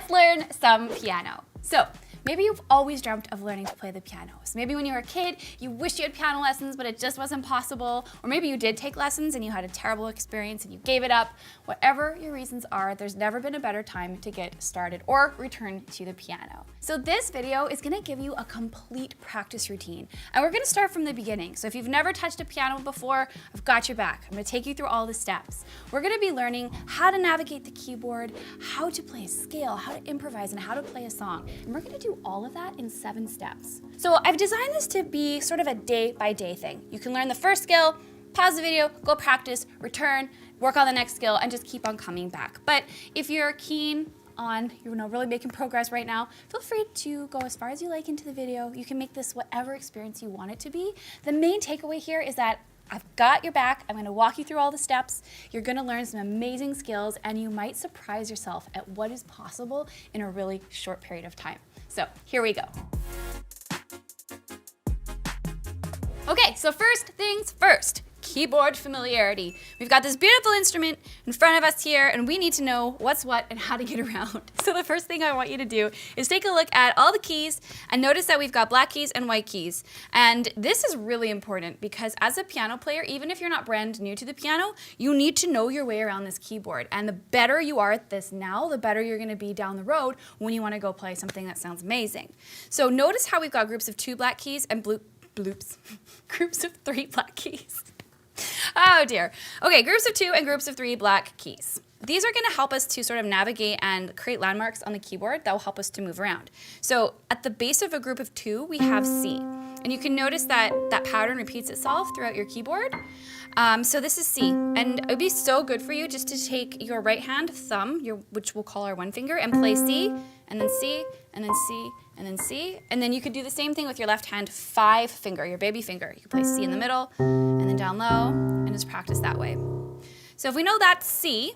let's learn some piano. So maybe you've always dreamt of learning to play the piano. So maybe when you were a kid, you wished you had piano lessons, but it just wasn't possible. Or maybe you did take lessons and you had a terrible experience and you gave it up. Whatever your reasons are, there's never been a better time to get started or return to the piano. So this video is gonna give you a complete practice routine. And we're gonna start from the beginning. So if you've never touched a piano before, I've got your back. I'm gonna take you through all the steps. We're gonna be learning how to navigate the keyboard, how to play a scale, how to improvise, and how to play a song. And we're gonna do all of that in 7 steps. So I've designed this to be sort of a day-by-day thing. You can learn the first skill, pause the video, go practice, return, work on the next skill, and just keep on coming back. But if you're keen on really making progress right now, feel free to go as far as you like into the video. You can make this whatever experience you want it to be. The main takeaway here is that I've got your back. I'm gonna walk you through all the steps. You're gonna learn some amazing skills, and you might surprise yourself at what is possible in a really short period of time. So here we go. Okay, so first things first. Keyboard familiarity. We've got this beautiful instrument in front of us here, and we need to know what's what and how to get around. So the first thing I want you to do is take a look at all the keys and notice that we've got black keys and white keys. And this is really important because as a piano player, even if you're not brand new to the piano, you need to know your way around this keyboard. And the better you are at this now, the better you're gonna be down the road when you wanna go play something that sounds amazing. So notice how we've got groups of 2 black keys and groups of 3 black keys. Oh dear. Okay, groups of 2 and groups of 3 black keys. These are gonna help us to sort of navigate and create landmarks on the keyboard that will help us to move around. So at the base of a group of 2, we have C. And you can notice that that pattern repeats itself throughout your keyboard. So this is C. And it would be so good for you just to take your right hand thumb, which we'll call our 1 finger, and play C, and then C, and then C, and then C. And then you could do the same thing with your left hand 5 finger, your baby finger. You can play C in the middle, and then down low, and just practice that way. So if we know that's C,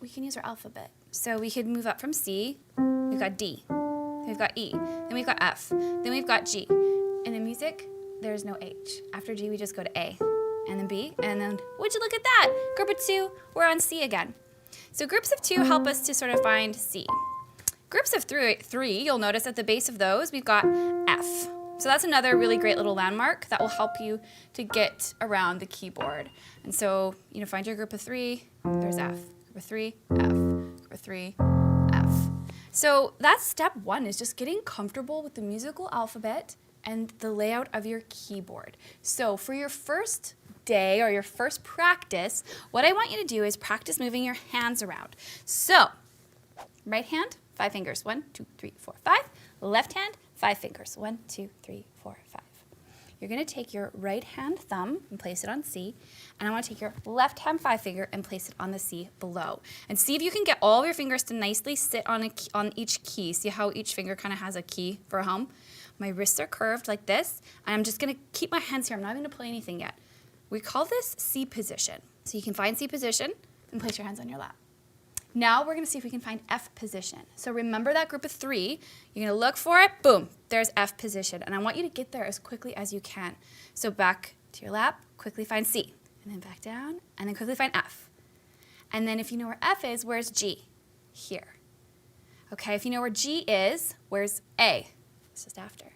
we can use our alphabet. So we could move up from C, we've got D, then we've got E, then we've got F, then we've got G. And in music, there's no H. After G, we just go to A, and then B, and then, would you look at that? Group of 2, we're on C again. So groups of 2 help us to sort of find C. Groups of 3, you'll notice at the base of those, we've got F. So that's another really great little landmark that will help you to get around the keyboard. And so, find your group of 3, there's F. Group of 3, F. Group of 3, F. So that's step 1, is just getting comfortable with the musical alphabet and the layout of your keyboard. So for your first day or your first practice, what I want you to do is practice moving your hands around. So, right hand, 5 fingers, 1, 2, 3, 4, 5. Left hand, 5 fingers, 1, 2, 3, 4, 5. You're gonna take your right hand thumb and place it on C, and I wanna take your left hand 5 finger and place it on the C below. And see if you can get all of your fingers to nicely sit on each key. See how each finger kind of has a key for a home? My wrists are curved like this, and I'm just gonna keep my hands here. I'm not gonna play anything yet. We call this C position. So you can find C position and place your hands on your lap. Now we're gonna see if we can find F position. So remember that group of 3, you're gonna look for it, boom, there's F position. And I want you to get there as quickly as you can. So back to your lap, quickly find C, and then back down, and then quickly find F. And then if you know where F is, where's G? Here. Okay, if you know where G is, where's A? It's just after.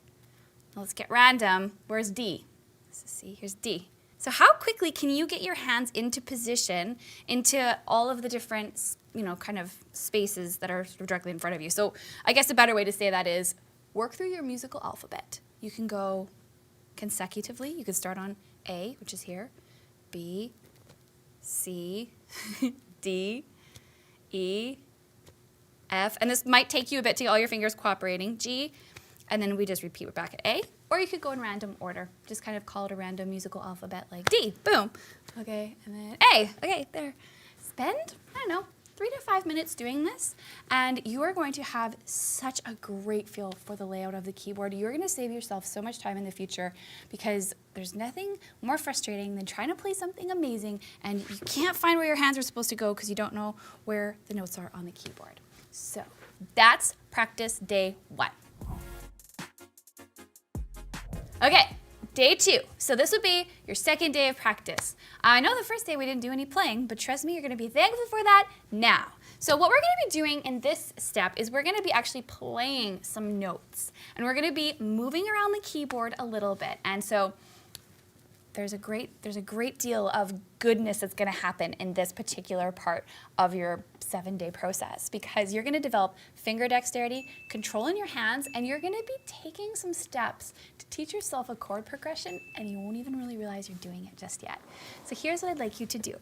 Now let's get random, where's D? This is C, here's D. So how quickly can you get your hands into position into all of the different, kind of spaces that are sort of directly in front of you? So I guess a better way to say that is work through your musical alphabet. You can go consecutively. You could start on A, which is here, B, C, D, E, F, and this might take you a bit to get all your fingers cooperating, G, and then we just repeat back at A. Or you could go in random order. Just kind of call it a random musical alphabet like D, boom. Okay, and then A, okay, there. Spend, 3 to 5 minutes doing this, and you are going to have such a great feel for the layout of the keyboard. You're gonna save yourself so much time in the future because there's nothing more frustrating than trying to play something amazing and you can't find where your hands are supposed to go because you don't know where the notes are on the keyboard. So that's practice day 1. Okay, day 2. So this would be your second day of practice. I know the first day we didn't do any playing, but trust me, you're gonna be thankful for that now. So what we're going to be doing in this step is we're going to be actually playing some notes, and we're going to be moving around the keyboard a little bit. And so there's a great deal of goodness that's going to happen in this particular part of your 7-day process, because you're going to develop finger dexterity, control in your hands, and you're going to be taking some steps to teach yourself a chord progression, and you won't even really realize you're doing it just yet. So here's what I'd like you to do.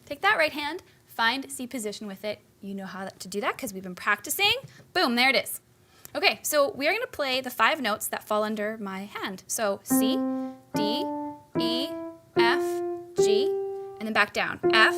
Take that right hand, find C position with it. You know how to do that because we've been practicing. Boom, there it is. Okay, so we are going to play the 5 notes that fall under my hand. So C, D, E, F, G, and then back down. F,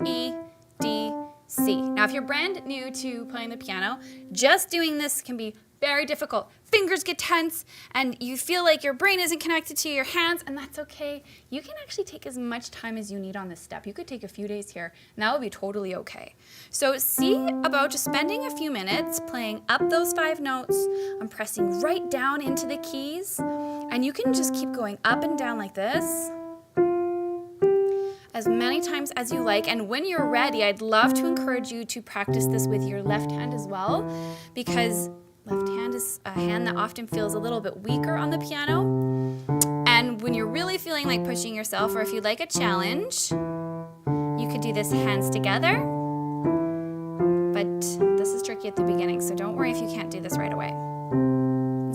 E, D, C. Now, if you're brand new to playing the piano, just doing this can be very difficult. Fingers get tense, and you feel like your brain isn't connected to your hands, and that's okay. You can actually take as much time as you need on this step. You could take a few days here, and that would be totally okay. So see about just spending a few minutes playing up those 5 notes. I'm pressing right down into the keys, and you can just keep going up and down like this as many times as you like. And when you're ready, I'd love to encourage you to practice this with your left hand as well, because left hand is a hand that often feels a little bit weaker on the piano. And when you're really feeling like pushing yourself, or if you'd like a challenge, you could do this hands together. But this is tricky at the beginning, so don't worry if you can't do this right away.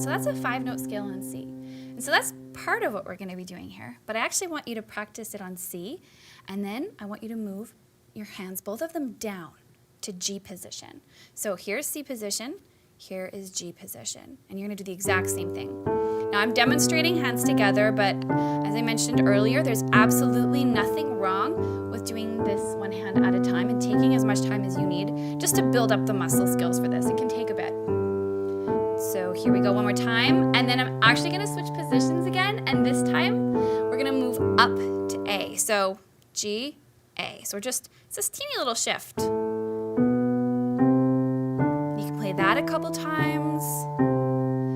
So that's a 5-note scale on C. And so that's part of what we're going to be doing here. But I actually want you to practice it on C, and then I want you to move your hands, both of them, down to G position. So here's C position, here is G position, and you're going to do the exact same thing. Now I'm demonstrating hands together, but as I mentioned earlier, there's absolutely nothing wrong with doing this one hand at a time and taking as much time as you need just to build up the muscle skills for this. It can take a bit. So here we go one more time, and then I'm actually going to switch positions again, and this time we're going to move up to A. So G, A. So it's this teeny little shift. You can play that a couple times.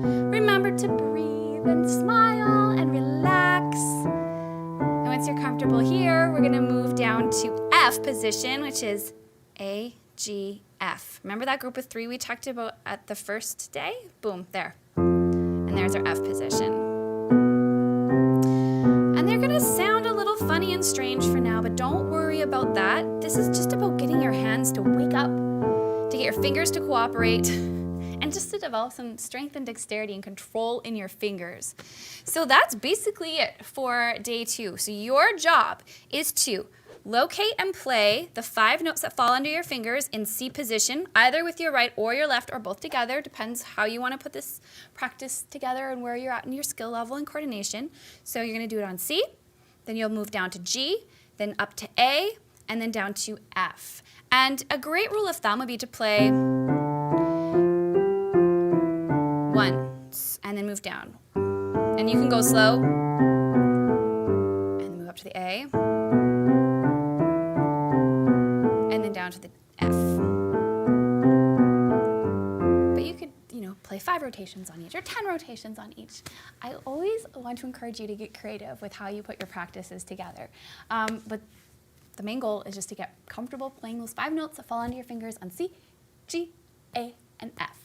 Remember to breathe and smile and relax. And once you're comfortable here, we're going to move down to F position, which is A, G, F. Remember that group of 3 we talked about at the first day? Boom, there. And there's our F position. And they're going to sound a little funny and strange for now, but don't worry about that. This is just about getting your hands to wake up, to get your fingers to cooperate, and just to develop some strength and dexterity and control in your fingers. So that's basically it for day 2. So your job is to locate and play the 5 notes that fall under your fingers in C position, either with your right or your left, or both together. Depends how you want to put this practice together and where you're at in your skill level and coordination. So you're going to do it on C, then you'll move down to G, then up to A, and then down to F. And a great rule of thumb would be to play once and then move down. And you can go slow and then move up to the A, and then down to the F. But you could, play 5 rotations on each or 10 rotations on each. I always want to encourage you to get creative with how you put your practices together. But the main goal is just to get comfortable playing those 5 notes that fall under your fingers on C, G, A, and F.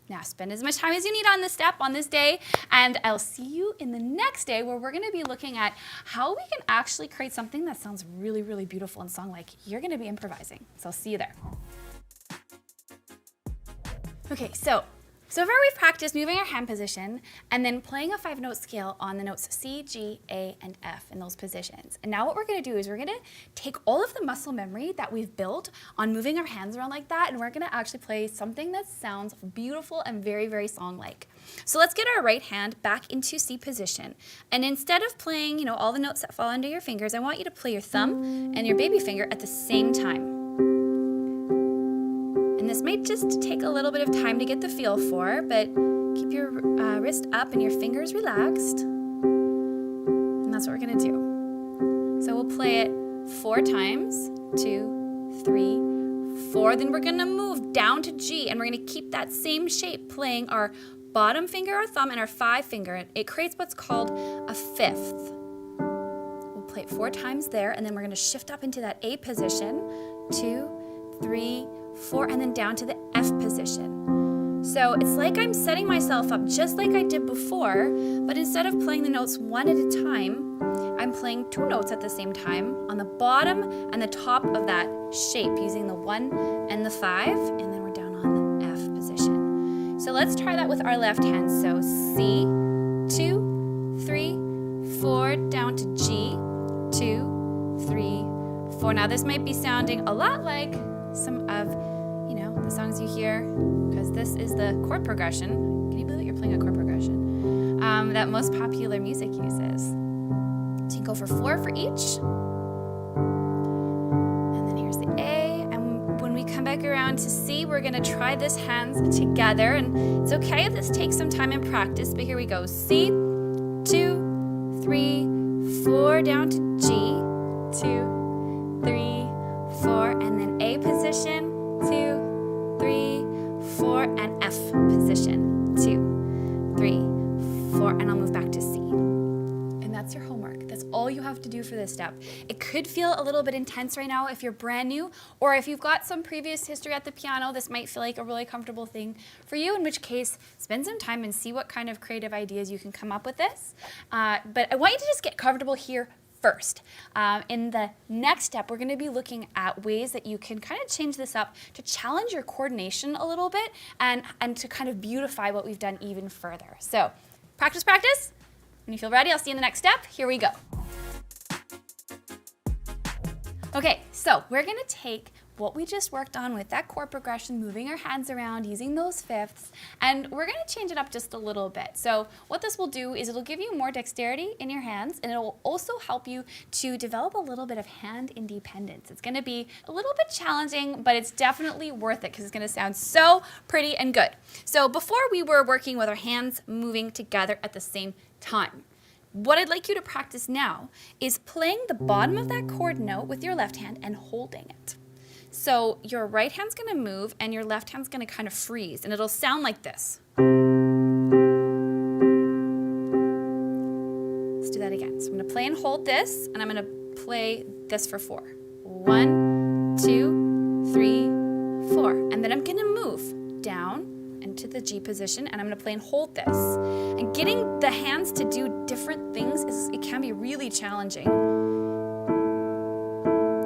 Now spend as much time as you need on this step on this day, and I'll see you in the next day where we're going to be looking at how we can actually create something that sounds really, really beautiful and song-like. You're going to be improvising, so I'll see you there. Okay, so far we've practiced moving our hand position and then playing a 5-note scale on the notes C, G, A, and F in those positions. And now what we're going to do is we're going to take all of the muscle memory that we've built on moving our hands around like that, and we're going to actually play something that sounds beautiful and very, very song-like. So let's get our right hand back into C position. And instead of playing, all the notes that fall under your fingers, I want you to play your thumb and your baby finger at the same time. And this might just take a little bit of time to get the feel for, but keep your wrist up and your fingers relaxed. And that's what we're going to do. So we'll play it 4 times, 2, 3, 4. Then we're going to move down to G, and we're going to keep that same shape, playing our bottom finger, our thumb, and our 5 finger. It creates what's called a 5th. We'll play it 4 times there, and then we're going to shift up into that A position, 2, 3, 4, and then down to the F position. So it's like I'm setting myself up just like I did before, but instead of playing the notes one at a time, I'm playing 2 notes at the same time on the bottom and the top of that shape using the 1 and the 5, and then we're down on the F position. So let's try that with our left hand. So C, 2, 3, 4, down to G, 2, 3, 4. Now this might be sounding a lot like some of, the songs you hear, because this is the chord progression. Can you believe it? You're playing a chord progression that most popular music uses. So you can go for 4 for each. And then here's the A. And when we come back around to C, we're going to try this hands together. And it's okay if this takes some time in practice, but here we go. C, 2, 3, 4, down to G, 2, 3, 4, and then A position, 2, 3, 4, and F position, 2, 3, 4, and I'll move back to C. And that's your homework. That's all you have to do for this step. It could feel a little bit intense right now if you're brand new, or if you've got some previous history at the piano, this might feel like a really comfortable thing for you, in which case, spend some time and see what kind of creative ideas you can come up with this. But I want you to just get comfortable here first. In the next step, we're going to be looking at ways that you can kind of change this up to challenge your coordination a little bit and to kind of beautify what we've done even further. So practice, practice. When you feel ready, I'll see you in the next step. Here we go. Okay, so we're going to take what we just worked on with that chord progression, moving our hands around, using those fifths, and we're going to change it up just a little bit. So what this will do is it'll give you more dexterity in your hands, and it will also help you to develop a little bit of hand independence. It's going to be a little bit challenging, but it's definitely worth it because it's going to sound so pretty and good. So before we were working with our hands moving together at the same time. What I'd like you to practice now is playing the bottom of that chord note with your left hand and holding it. So your right hand's going to move and your left hand's going to kind of freeze, and it'll sound like this. Let's do that again. So I'm going to play and hold this, and I'm going to play this for 4. 1, 2, 3, 4. And then I'm going to move down into the G position, and I'm going to play and hold this. And getting the hands to do different things, it can be really challenging.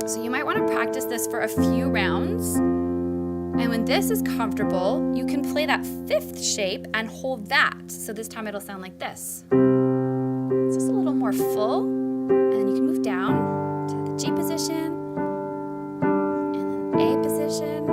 So you might want to practice this for a few rounds. And when this is comfortable, you can play that 5th shape and hold that. So this time it'll sound like this. It's just a little more full. And then you can move down to the G position, and then A position.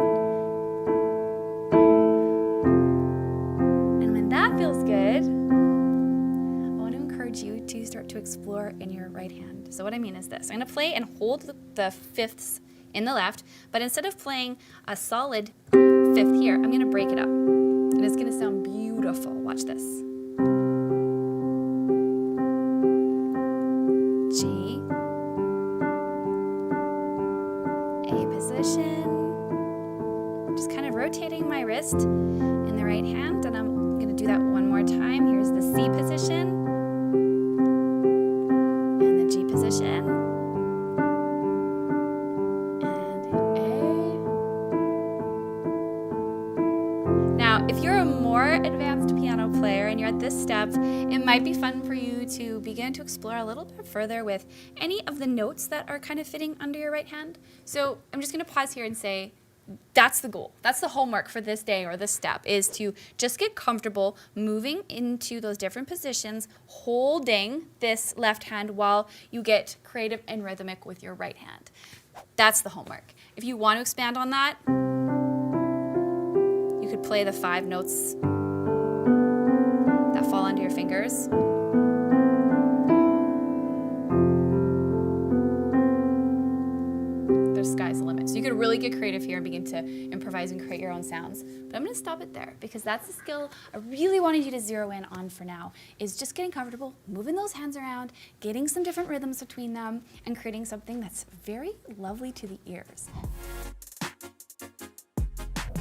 And when that feels good, I want to encourage you to start to explore in your right hand. So what I mean is this. I'm going to play and hold the 5ths in the left, but instead of playing a solid 5th here, I'm going to break it up. And it's going to sound beautiful. Watch this. G, A position. I'm just kind of rotating my wrist in the right hand, and I'm going to do that one more time. Here's the C position. Position, and A. Now, if you're a more advanced piano player and you're at this step, it might be fun for you to begin to explore a little bit further with any of the notes that are kind of fitting under your right hand. So I'm just going to pause here and say, that's the goal. That's the homework for this day or this step, is to just get comfortable moving into those different positions, holding this left hand while you get creative and rhythmic with your right hand. That's the homework. If you want to expand on that, you could play the 5 notes that fall onto your fingers. The sky's the limit. So you could really get creative here and begin to improvise and create your own sounds. But I'm going to stop it there because that's the skill I really wanted you to zero in on for now, is just getting comfortable, moving those hands around, getting some different rhythms between them, and creating something that's very lovely to the ears.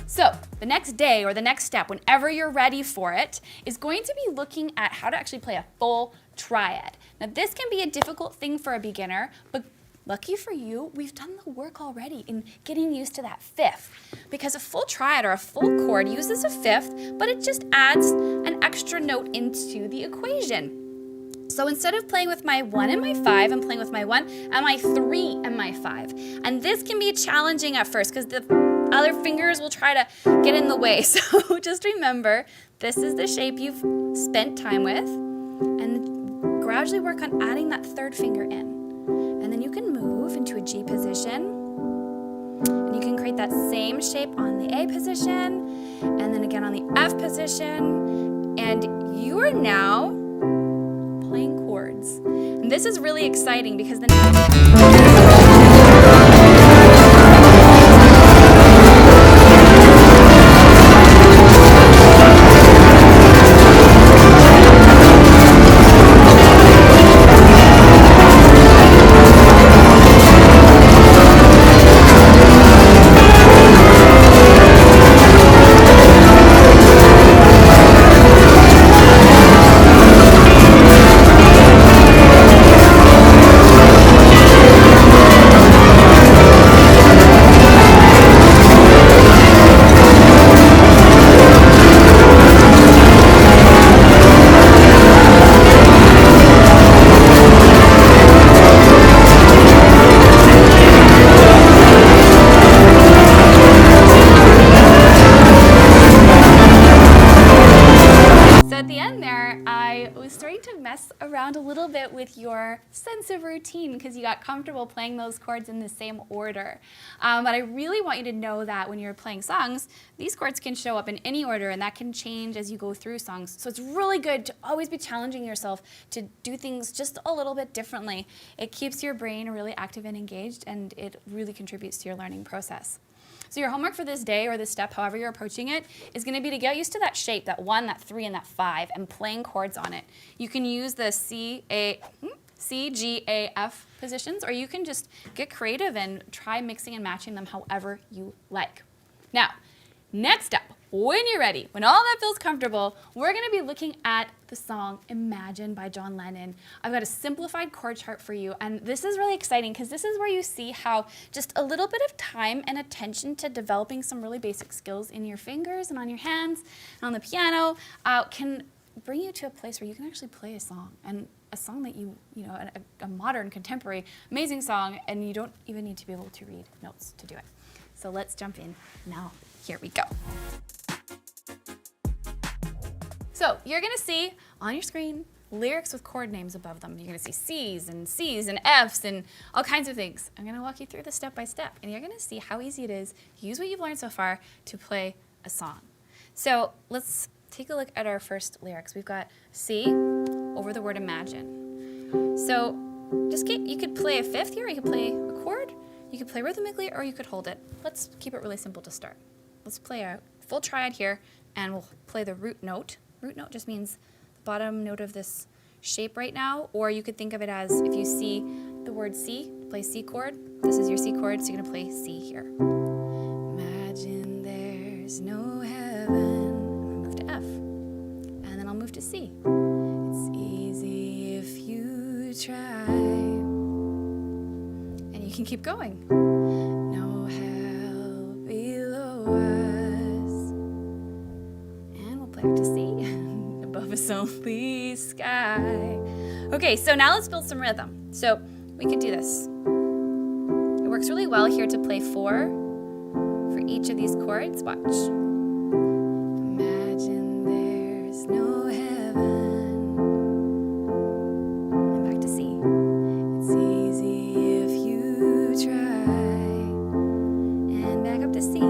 So the next day or the next step, whenever you're ready for it, is going to be looking at how to actually play a full triad. Now this can be a difficult thing for a beginner, but Lucky for you, we've done the work already in getting used to that fifth, because a full triad or a full chord uses a fifth, but it just adds an extra note into the equation. So instead of playing with my 1 and my 5, I'm playing with my 1 and my 3 and my 5. And this can be challenging at first because the other fingers will try to get in the way. So just remember, this is the shape you've spent time with, and gradually work on adding that third finger in. And then you can move into a G position, and you can create that same shape on the A position, and then again on the F position, and you are now playing chords. And this is really exciting because the mess around a little bit with your sense of routine because you got comfortable playing those chords in the same order. But I really want you to know that when you're playing songs, these chords can show up in any order, and that can change as you go through songs. So it's really good to always be challenging yourself to do things just a little bit differently. It keeps your brain really active and engaged, and it really contributes to your learning process. So your homework for this day, or this step, however you're approaching it, is going to be to get used to that shape, that 1, that 3, and that 5, and playing chords on it. You can use the C, G, A, F positions, or you can just get creative and try mixing and matching them however you like. Now, next up, when you're ready, when all that feels comfortable, we're going to be looking at the song Imagine by John Lennon. I've got a simplified chord chart for you, and this is really exciting because this is where you see how just a little bit of time and attention to developing some really basic skills in your fingers and on your hands and on the piano can bring you to a place where you can actually play a song, and a song that you know, a modern, contemporary, amazing song, and you don't even need to be able to read notes to do it. So let's jump in now. Here we go. So you're going to see on your screen lyrics with chord names above them. You're going to see C's and F's and all kinds of things. I'm going to walk you through this step by step, and you're going to see how easy it is to use what you've learned so far to play a song. So let's take a look at our first lyrics. We've got C over the word imagine. So you could play a fifth here, you could play a chord, you could play rhythmically, or you could hold it. Let's keep it really simple to start. Let's play a full triad here, and we'll play the root note. Root note just means the bottom note of this shape right now, or you could think of it as if you see the word C, play C chord. This is your C chord, so you're going to play C here. Imagine there's no heaven. I'll move to F, and then I'll move to C. It's easy if you try, and you can keep going. No hell below us, and we'll play up to C. Above us only sky. Okay, so now let's build some rhythm. So we could do this. It works really well here to play 4 for each of these chords. Watch. Imagine there's no heaven. And back to C. It's easy if you try. And back up to C.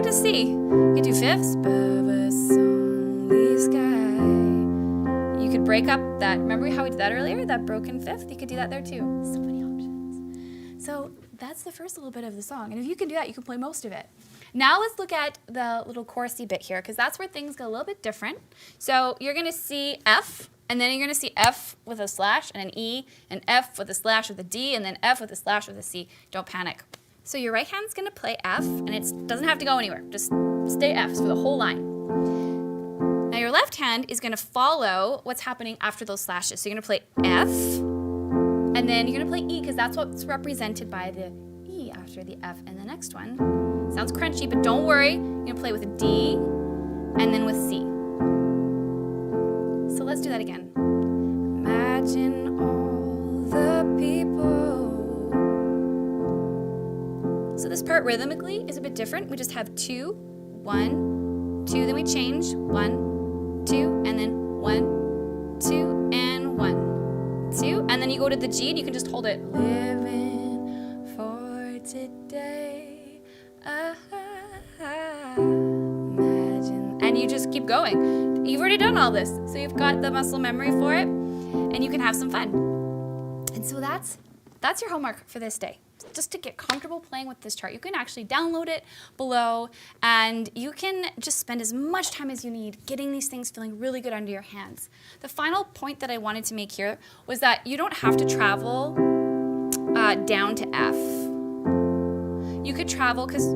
To C. You could do fifths, above us only sky. You could break up that, remember how we did that earlier, that broken fifth? You could do that there too. So many options. So that's the first little bit of the song, and if you can do that, you can play most of it. Now let's look at the little chorusy bit here, because that's where things get a little bit different. So you're going to see F, and then you're going to see F with a slash and an E, and F with a slash with a D, and then F with a slash with a C. Don't panic. So your right hand's going to play F, and it doesn't have to go anywhere. Just stay Fs for the whole line. Now your left left hand is gonna follow what's happening after those slashes. So you're gonna play F, and then you're gonna play E, because that's what's represented by the E after the F and the next one. Sounds crunchy, but don't worry. You're gonna play with a D, and then with C. So let's do that again. Imagine all the people. So this part rhythmically is a bit different. We just have 2, 1, 2, then we change 1, 2, and then 1, 2, and 1, 2, and then you go to the G and you can just hold it. Living for today, imagine, and you just keep going. You've already done all this, so you've got the muscle memory for it, and you can have some fun. And so that's your homework for this day. Just to get comfortable playing with this chart. You can actually download it below, and you can just spend as much time as you need getting these things feeling really good under your hands. The final point that I wanted to make here was that you don't have to travel down to F. You could travel, because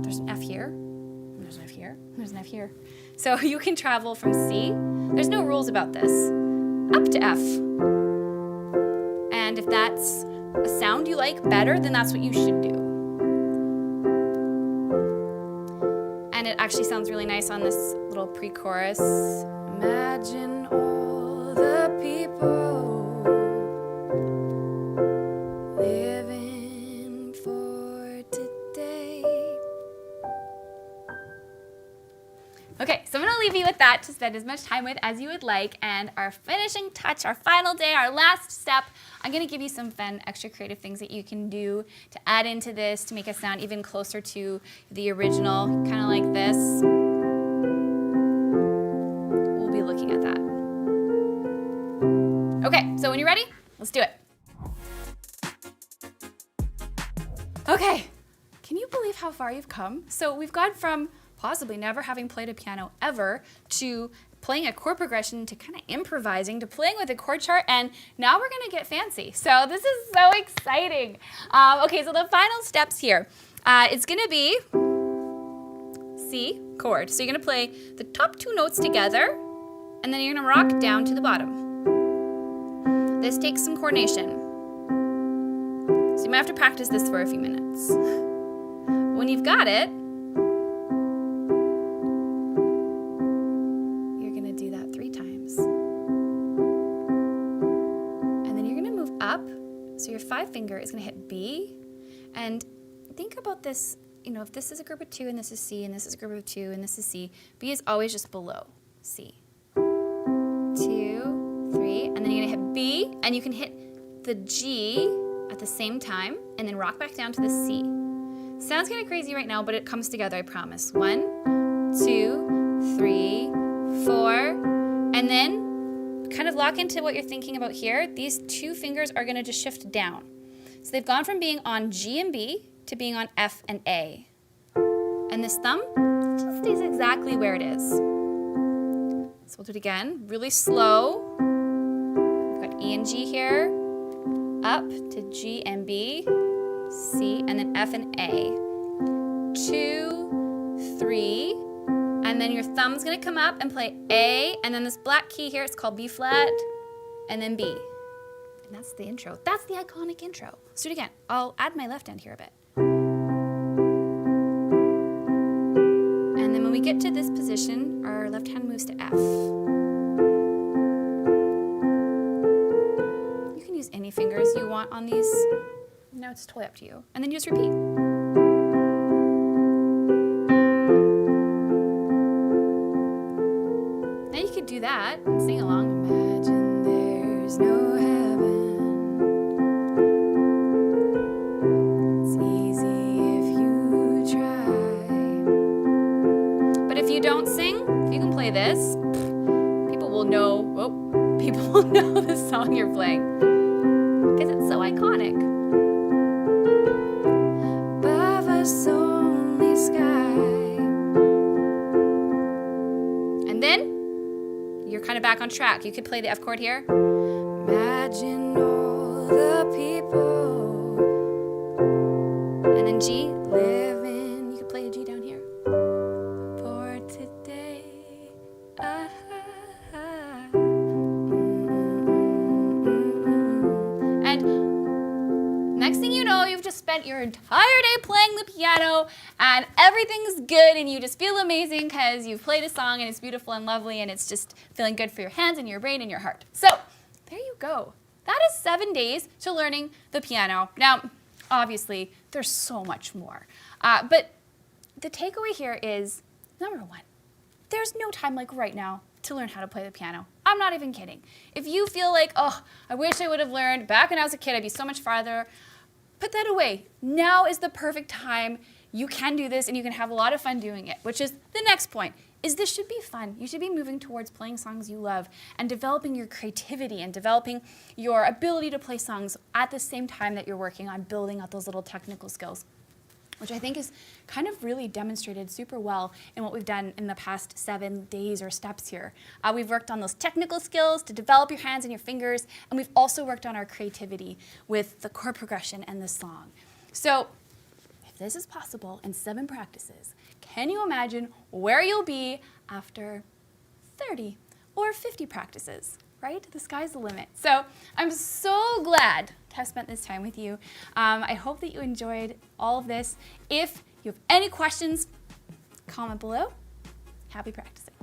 there's an F here, and there's an F here, and there's an F here. So you can travel from C, there's no rules about this, up to F. And if that's a sound you like better, then that's what you should do. And it actually sounds really nice on this little pre-chorus. Imagine all the people living for today. Okay, so I'm gonna leave you with that to spend as much time with as you would like. And our finishing touch, our final day, our last step, I'm gonna give you some fun, extra creative things that you can do to add into this to make it sound even closer to the original, kind of like this. We'll be looking at that. Okay, so when you're ready, let's do it. Okay, can you believe how far you've come? So we've gone from possibly never having played a piano ever to playing a chord progression to kind of improvising to playing with a chord chart, and now we're gonna get fancy. So this is so exciting. Okay, so the final steps here. It's gonna be C chord. So you're gonna play the top 2 notes together, and then you're gonna rock down to the bottom. This takes some coordination. So you might have to practice this for a few minutes. When you've got it, so your 5 finger is going to hit B, and think about this, you know, if this is a group of 2 and this is C, and this is a group of 2 and this is C, B is always just below C. 2, 3, and then you're going to hit B, and you can hit the G at the same time, and then rock back down to the C. Sounds kind of crazy right now, but it comes together, I promise. 1, 2, 3, 4, and then kind of lock into what you're thinking about here. These 2 fingers are going to just shift down. So they've gone from being on G and B to being on F and A. And this thumb just stays exactly where it is. So we'll do it again, really slow. We've got E and G here, up to G and B, C, and then F and A. 2, 3, and then your thumb's gonna come up and play A, and then this black key here, it's called B flat, and then B. And that's the intro. That's the iconic intro. Let's do it again. I'll add my left hand here a bit. And then when we get to this position, our left hand moves to F. You can use any fingers you want on these. No, it's totally up to you. And then you just repeat. Do that and sing along. Imagine there's no heaven. It's easy if you try. But if you don't sing, if you can play this, people will know. Oh, people will know the song you're playing because it's so iconic. Above us only sky. And then you're kind of back on track. You could play the F chord here. Imagine all the people. And then G, living. You could play a G down here. For today, entire day playing the piano and everything's good and you just feel amazing because you've played a song and it's beautiful and lovely and it's just feeling good for your hands and your brain and your heart. So there you go. That is 7 days to learning the piano. Now, obviously, there's so much more. But the takeaway here is, number one, there's no time like right now to learn how to play the piano. I'm not even kidding. If you feel like, oh, I wish I would have learned back when I was a kid, I'd be so much farther, put that away. Now is the perfect time. You can do this and you can have a lot of fun doing it, which is the next point, is this should be fun. You should be moving towards playing songs you love and developing your creativity and developing your ability to play songs at the same time that you're working on building out those little technical skills, which I think is kind of really demonstrated super well in what we've done in the past 7 days or steps here. We've worked on those technical skills to develop your hands and your fingers, and we've also worked on our creativity with the chord progression and the song. So if this is possible in 7 practices, can you imagine where you'll be after 30 or 50 practices? Right? The sky's the limit. So I'm so glad to have spent this time with you. I hope that you enjoyed all of this. If you have any questions, comment below. Happy practicing.